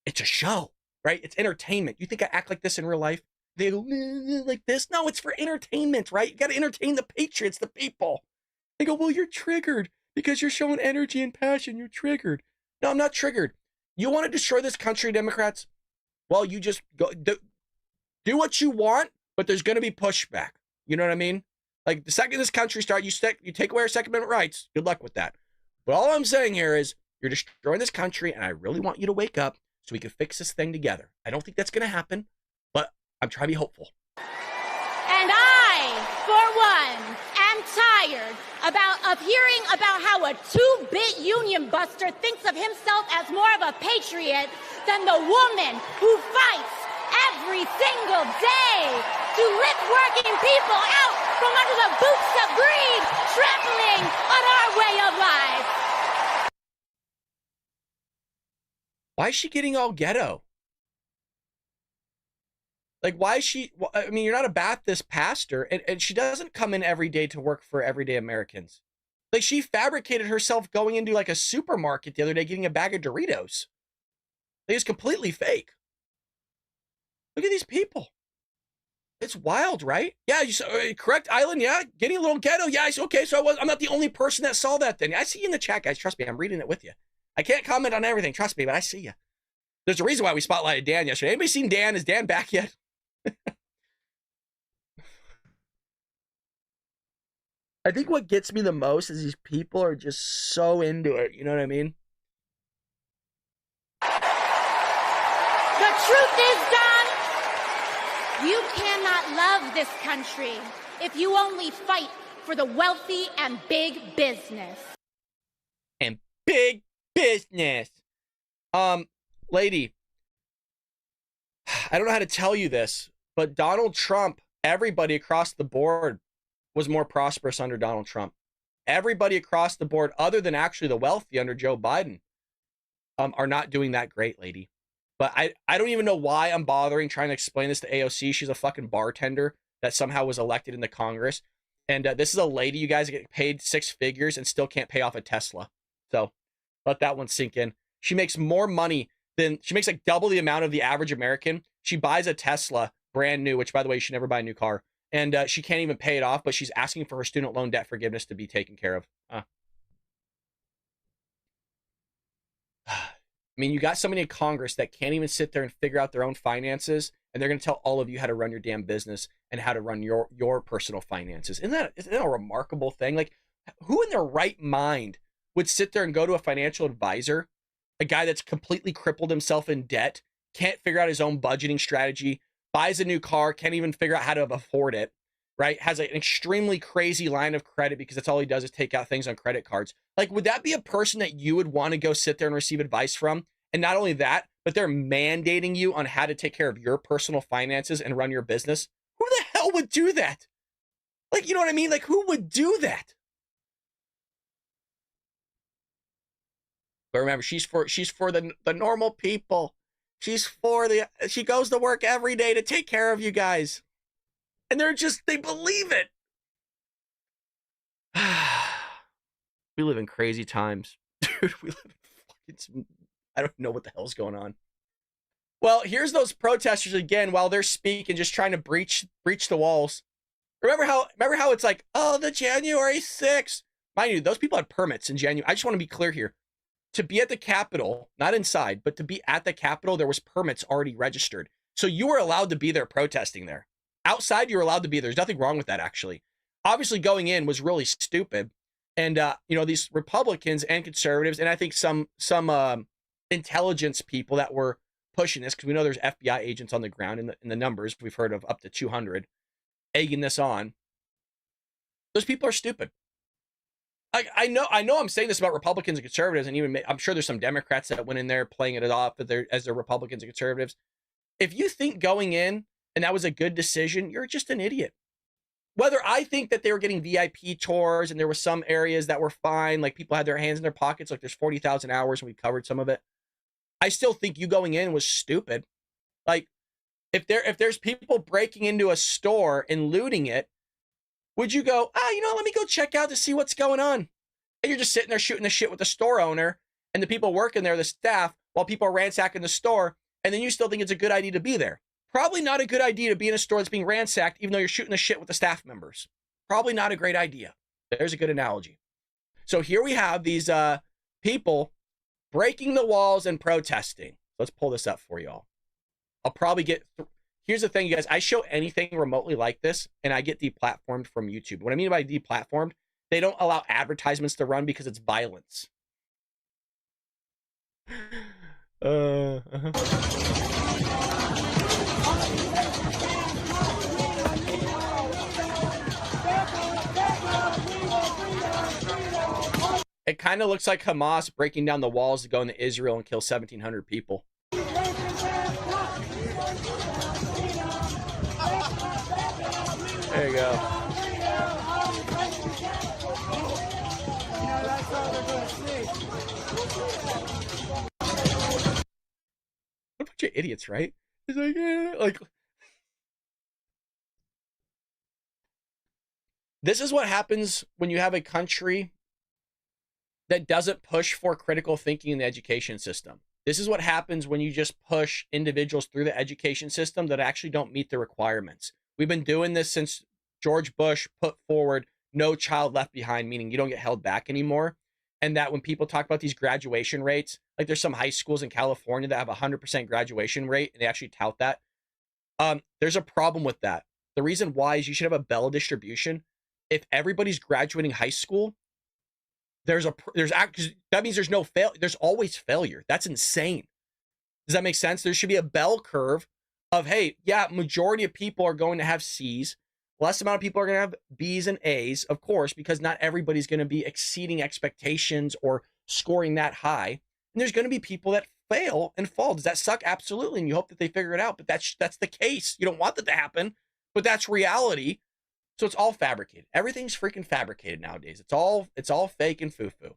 it's a show, right? It's entertainment. You think I act like this in real life? They go like this. No, it's for entertainment, right? You got to entertain the patriots, the people. They go, well, you're triggered because you're showing energy and passion. You're triggered. No, I'm not triggered. You want to destroy this country, Democrats? Well, you just go do what you want, but there's going to be pushback. You know what I mean? Like, the second this country starts, you take away our Second Amendment rights. Good luck with that. But all I'm saying here is you're destroying this country, and I really want you to wake up so we can fix this thing together. I don't think that's going to happen, but I'm trying to be hopeful. And I, for one, am tired of hearing about how a two-bit union buster thinks of himself as more of a patriot than the woman who fights every single day to lift working people out from under the boots of greed, trampling on our way of life. Why is she getting all ghetto? Like, why is she, I mean, you're not a Baptist pastor, and she doesn't come in every day to work for everyday Americans. Like, she fabricated herself going into like a supermarket the other day getting a bag of Doritos. Like, it's completely fake. Look at these people. It's wild, right? Yeah, correct, Island. Yeah, getting a little ghetto. Yeah, okay. So I'm not the only person that saw that then. I see you in the chat, guys. Trust me, I'm reading it with you. I can't comment on everything. Trust me, but I see you. There's a reason why we spotlighted Dan yesterday. Anybody seen Dan? Is Dan back yet? I think what gets me the most is these people are just so into it. You know what I mean? The truth is, Don, you cannot love this country if you only fight for the wealthy and big business. And big business. Lady, I don't know how to tell you this, but Donald Trump, everybody across the board was more prosperous under Donald Trump. Everybody across the board, other than actually the wealthy under Joe Biden, are not doing that great, lady. But I don't even know why I'm bothering trying to explain this to AOC. She's a fucking bartender that somehow was elected into Congress. And this is a lady, you guys, get paid 6 figures and still can't pay off a Tesla. So let that one sink in. She makes more money than, she makes like double the amount of the average American. She buys a Tesla brand new, which by the way, you should never buy a new car. And she can't even pay it off, but she's asking for her student loan debt forgiveness to be taken care of. I mean, you got somebody in Congress that can't even sit there and figure out their own finances, and they're going to tell all of you how to run your damn business and how to run your personal finances. Isn't that a remarkable thing? Like, who in their right mind would sit there and go to a financial advisor, a guy that's completely crippled himself in debt, can't figure out his own budgeting strategy, buys a new car, can't even figure out how to afford it, right? Has an extremely crazy line of credit because that's all he does is take out things on credit cards. Like, would that be a person that you would want to go sit there and receive advice from? And not only that, but they're mandating you on how to take care of your personal finances and run your business. Who the hell would do that? Like, you know what I mean? Like, who would do that? But remember, she's for the normal people. She goes to work every day to take care of you guys. And they believe it. We live in crazy times. Dude, we live in fucking, I don't know what the hell's going on. Well, here's those protesters again while they're speaking, just trying to breach the walls. Remember how it's like, oh, the January 6th. Mind you, those people had permits in January. I just want to be clear here. To be at the Capitol, not inside, but to be at the Capitol, there was permits already registered. So you were allowed to be there protesting there. Outside, you were allowed to be there. There's nothing wrong with that, actually. Obviously, going in was really stupid. And, you know, these Republicans and conservatives, and I think some intelligence people that were pushing this, because we know there's FBI agents on the ground in the numbers. We've heard of up to 200 egging this on. Those people are stupid. I know I'm saying this about Republicans and conservatives, and even I'm sure there's some Democrats that went in there playing it off as they're Republicans and conservatives. If you think going in and that was a good decision, you're just an idiot. Whether I think that they were getting VIP tours and there were some areas that were fine, like people had their hands in their pockets, like there's 40,000 hours and we covered some of it. I still think you going in was stupid. Like, if there's people breaking into a store and looting it, would you go, let me go check out to see what's going on? And you're just sitting there shooting the shit with the store owner and the people working there, the staff, while people are ransacking the store, and then you still think it's a good idea to be there. Probably not a good idea to be in a store that's being ransacked, even though you're shooting the shit with the staff members. Probably not a great idea. There's a good analogy. So here we have these people breaking the walls and protesting. Let's pull this up for y'all. I'll probably get... Here's the thing, you guys. I show anything remotely like this, and I get deplatformed from YouTube. What I mean by deplatformed, they don't allow advertisements to run because it's violence. It kind of looks like Hamas breaking down the walls to go into Israel and kill 1,700 people. There you go. What a bunch of idiots, right? It's like, this is what happens when you have a country that doesn't push for critical thinking in the education system. This is what happens when you just push individuals through the education system that actually don't meet the requirements. We've been doing this since George Bush put forward no child left behind, meaning you don't get held back anymore. and that when people talk about these graduation rates, like there's some high schools in California that have 100% graduation rate, and they actually tout that. There's a problem with that. The reason why is you should have a Bell distribution. If everybody's graduating high school, that means there's no fail. There's always failure. That's insane. Does that make sense? There should be a bell curve of, hey, yeah, majority of people are going to have C's. Less amount of people are going to have B's and A's, of course, because not everybody's going to be exceeding expectations or scoring that high. And there's going to be people that fail and fall. Does that suck? Absolutely. And you hope that they figure it out. But that's the case. You don't want that to happen, but that's reality. So it's all fabricated. Everything's freaking fabricated nowadays. It's all fake and foo-foo.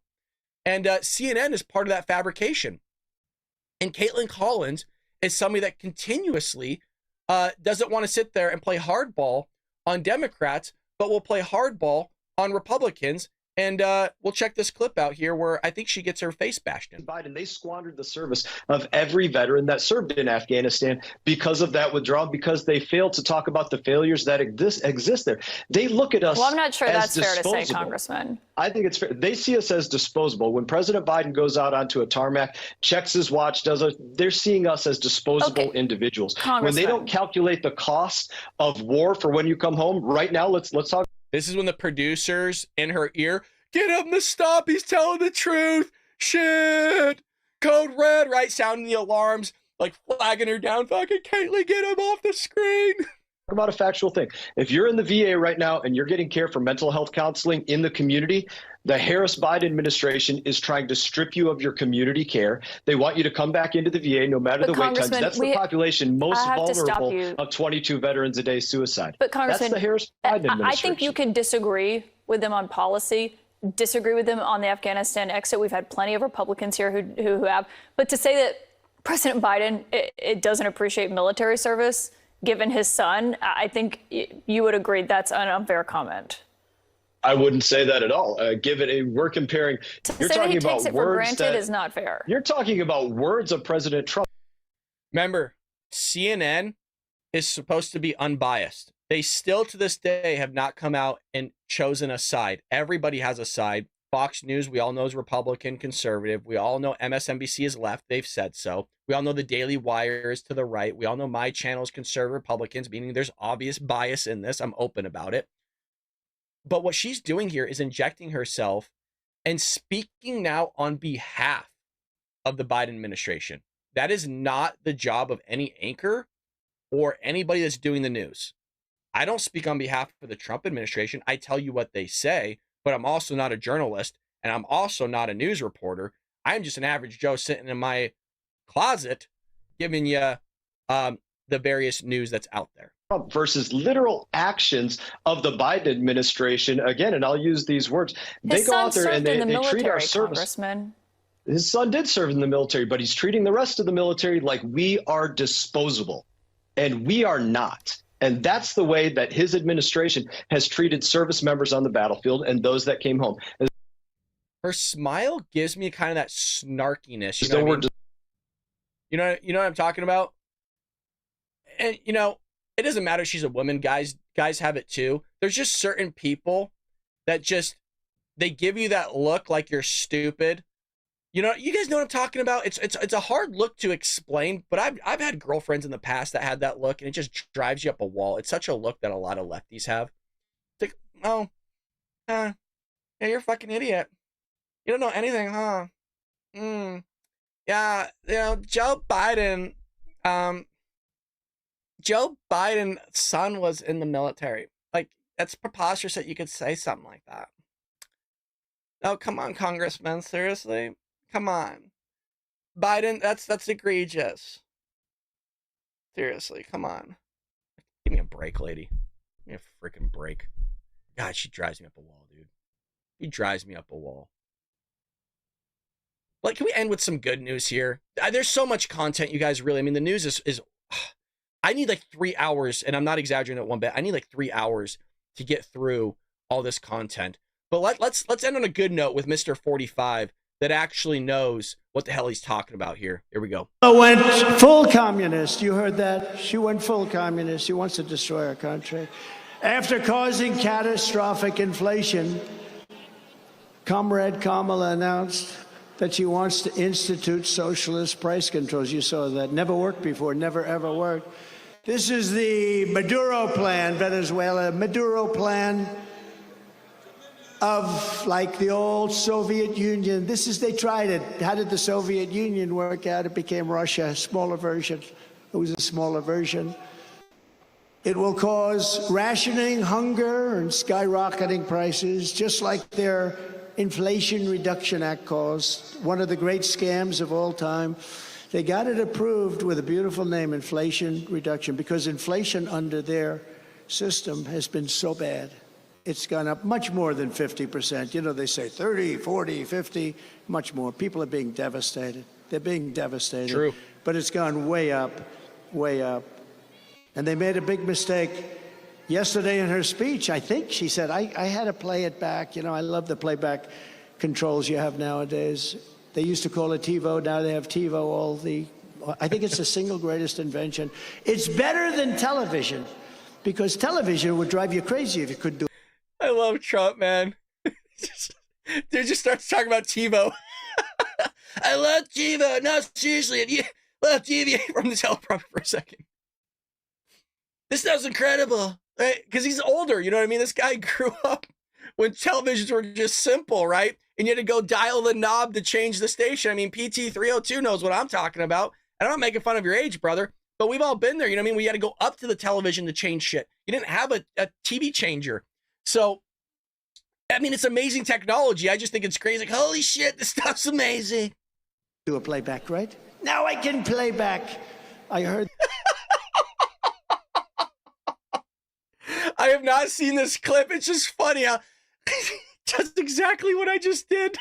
And CNN is part of that fabrication. And Caitlin Collins is somebody that continuously doesn't want to sit there and play hardball on Democrats, but will play hardball on Republicans. And we'll check this clip out here where I think she gets her face bashed in. Biden, they squandered the service of every veteran that served in Afghanistan because of that withdrawal, because they failed to talk about the failures that exist there. They look at us. Well, I'm not sure that's disposable. fair to say, Congressman. I think it's fair. They see us as disposable. When President Biden goes out onto a tarmac, checks his watch, they're seeing us as disposable individuals. When they don't calculate the cost of war for when you come home, right now, let's talk. This is when the producers in her ear, get him to stop, he's telling the truth, shit, code red, right, sounding the alarms, like flagging her down, fucking Caitlin, get him off the screen. Talk about a factual thing. If you're in the VA right now and you're getting care for mental health counseling in the community, the Harris-Biden administration is trying to strip you of your community care. They want you to come back into the VA no matter the wait times. That's the population most vulnerable of 22 veterans a day suicide. But Congressman, that's the Harris-Biden administration. I think you can disagree with them on policy, disagree with them on the Afghanistan exit. We've had plenty of Republicans here who have. But to say that President Biden it doesn't appreciate military service, given his son, I think you would agree that's an unfair comment. I wouldn't say that at all. We're comparing. You're talking about words for granted is not fair. You're talking about words of President Trump. Remember, CNN is supposed to be unbiased. They still to this day have not come out and chosen a side. Everybody has a side. Fox News, we all know, is Republican, conservative. We all know MSNBC is left. They've said so. We all know the Daily Wire is to the right. We all know my channel is conservative Republicans, meaning there's obvious bias in this. I'm open about it. But what she's doing here is injecting herself and speaking now on behalf of the Biden administration. That is not the job of any anchor or anybody that's doing the news. I don't speak on behalf of the Trump administration. I tell you what they say, but I'm also not a journalist, and I'm also not a news reporter. I'm just an average Joe sitting in my closet giving you the various news that's out there. Versus literal actions of the Biden administration. Again, and I'll use these words. They go out there and they treat our service. His son did serve in the military, but he's treating the rest of the military like we are disposable, and we are not. And that's the way that his administration has treated service members on the battlefield and those that came home. Her smile gives me kind of that snarkiness. You know what I mean? You know what I'm talking about? And, you know, it doesn't matter if she's a woman. Guys have it too. There's just certain people that they give you that look like you're stupid. You know, you guys know what I'm talking about? It's a hard look to explain, but I've had girlfriends in the past that had that look, and it just drives you up a wall. It's such a look that a lot of lefties have. It's like, yeah, you're a fucking idiot. You don't know anything, huh? Yeah, you know, Joe Biden's son was in the military. Like, that's preposterous that you could say something like that. Oh, come on, Congressman, seriously? Come on. Biden, that's egregious. Seriously, come on. Give me a break, lady. Give me a freaking break. God, she drives me up a wall, dude. She drives me up a wall. Like, can we end with some good news here? There's so much content, you guys, really. I mean, the news is I need like 3 hours, and I'm not exaggerating it one bit. I need like 3 hours to get through all this content. But let's end on a good note with Mr. 45 that actually knows what the hell he's talking about here. Here we go. Went full communist. You heard that? She went full communist. She wants to destroy our country. After causing catastrophic inflation, Comrade Kamala announced that she wants to institute socialist price controls. You saw that. Never worked before, never ever worked. This is the Maduro plan, Venezuela. Maduro plan of like the old Soviet Union. They tried it. How did the Soviet Union work out? It became Russia, a smaller version. It was a smaller version. It will cause rationing, hunger, and skyrocketing prices, just like their Inflation Reduction Act caused, one of the great scams of all time. They got it approved with a beautiful name, Inflation Reduction, because inflation under their system has been so bad. It's gone up much more than 50%. You know, they say 30, 40, 50, much more. People are being devastated. They're being devastated. True. But it's gone way up, way up. And they made a big mistake. Yesterday in her speech, I think she said, I had to play it back. You know, I love the playback controls you have nowadays. They used to call it TiVo. Now they have TiVo. I think it's the single greatest invention. It's better than television, because television would drive you crazy if you could do it. I love Trump, man. Dude just starts talking about TiVo. I love TiVo. No, seriously, if you love TV from the teleprompter for a second. This stuff's incredible, right? Because he's older, you know what I mean? This guy grew up when televisions were just simple, right? And you had to go dial the knob to change the station. I mean, PT302 knows what I'm talking about. And I'm not making fun of your age, brother, but we've all been there, you know what I mean? We had to go up to the television to change shit. You didn't have a TV changer. So, I mean, it's amazing technology. I just think it's crazy. Like, holy shit, this stuff's amazing. Do a playback, right? Now I can play back. I heard. I have not seen this clip. It's just funny how just exactly what I just did.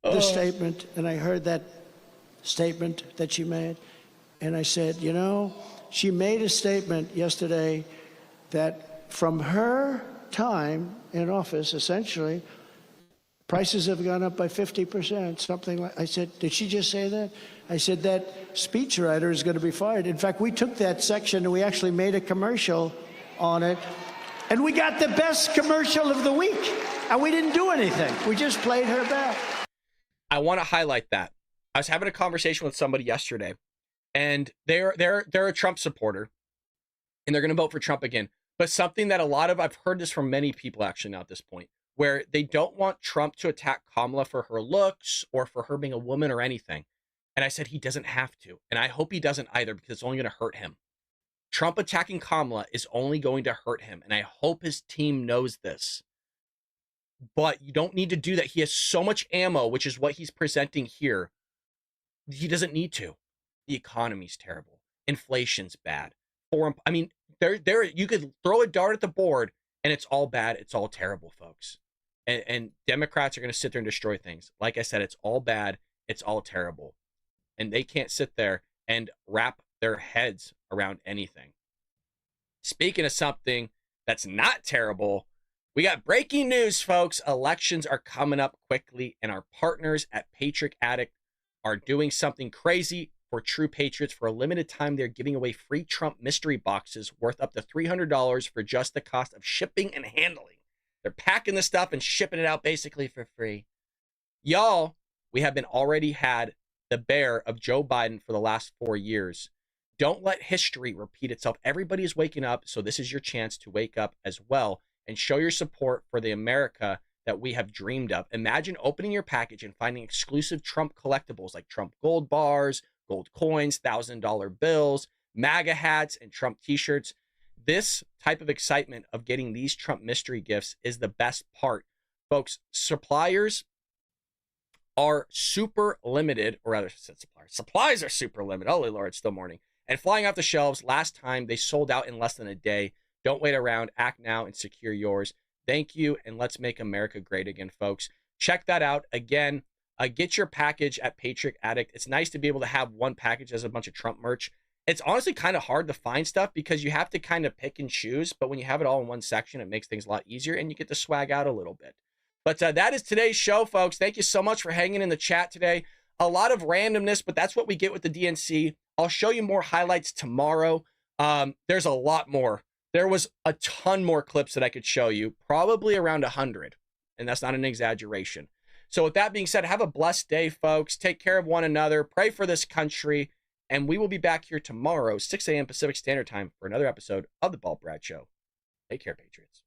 The statement, and I heard that statement that she made, and I said, you know, she made a statement yesterday that from her time in office, essentially, prices have gone up by 50%, something like. I said, did she just say that? I said, that speechwriter is going to be fired. In fact, we took that section and we actually made a commercial on it. And we got the best commercial of the week. And we didn't do anything. We just played her back. I want to highlight that. I was having a conversation with somebody yesterday, and they're a Trump supporter, and they're going to vote for Trump again. But something that I've heard this from many people actually now at this point, where they don't want Trump to attack Kamala for her looks or for her being a woman or anything. And I said he doesn't have to. And I hope he doesn't either, because it's only going to hurt him. Trump attacking Kamala is only going to hurt him. And I hope his team knows this. But you don't need to do that. He has so much ammo, which is what he's presenting here. He doesn't need to. The economy's terrible. Inflation's bad. I mean, you could throw a dart at the board and it's all bad. It's all terrible, folks. And Democrats are going to sit there and destroy things. Like I said, it's all bad. It's all terrible. And they can't sit there and wrap their heads around anything. Speaking of something that's not terrible, we got breaking news, folks. Elections are coming up quickly, and our partners at Patriot Addict are doing something crazy for true patriots. For a limited time, they're giving away free Trump mystery boxes worth up to $300 for just the cost of shipping and handling. They're packing the stuff and shipping it out basically for free. Y'all, we have been already had the bear of Joe Biden for the last 4 years. Don't let history repeat itself. Everybody is waking up, so this is your chance to wake up as well and show your support for the America that we have dreamed of. Imagine opening your package and finding exclusive Trump collectibles like Trump gold bars, gold coins, $1,000 bills, MAGA hats, and Trump t-shirts. This type of excitement of getting these Trump mystery gifts is the best part. Folks, suppliers are super limited, or rather, supplies are super limited. Holy Lord, it's still morning. And flying off the shelves. Last time, they sold out in less than a day. Don't wait around. Act now and secure yours. Thank you, and let's make America great again, folks. Check that out. Again, get your package at Patriot Addict. It's nice to be able to have one package as a bunch of Trump merch. It's honestly kind of hard to find stuff because you have to kind of pick and choose. But when you have it all in one section, it makes things a lot easier, and you get to swag out a little bit. But that is today's show, folks. Thank you so much for hanging in the chat today. A lot of randomness, but that's what we get with the DNC. I'll show you more highlights tomorrow. There's a lot more. There was a ton more clips that I could show you, probably around 100. And that's not an exaggeration. So with that being said, have a blessed day, folks. Take care of one another. Pray for this country. And we will be back here tomorrow, 6 a.m. Pacific Standard Time, for another episode of The Paul Brad Show. Take care, Patriots.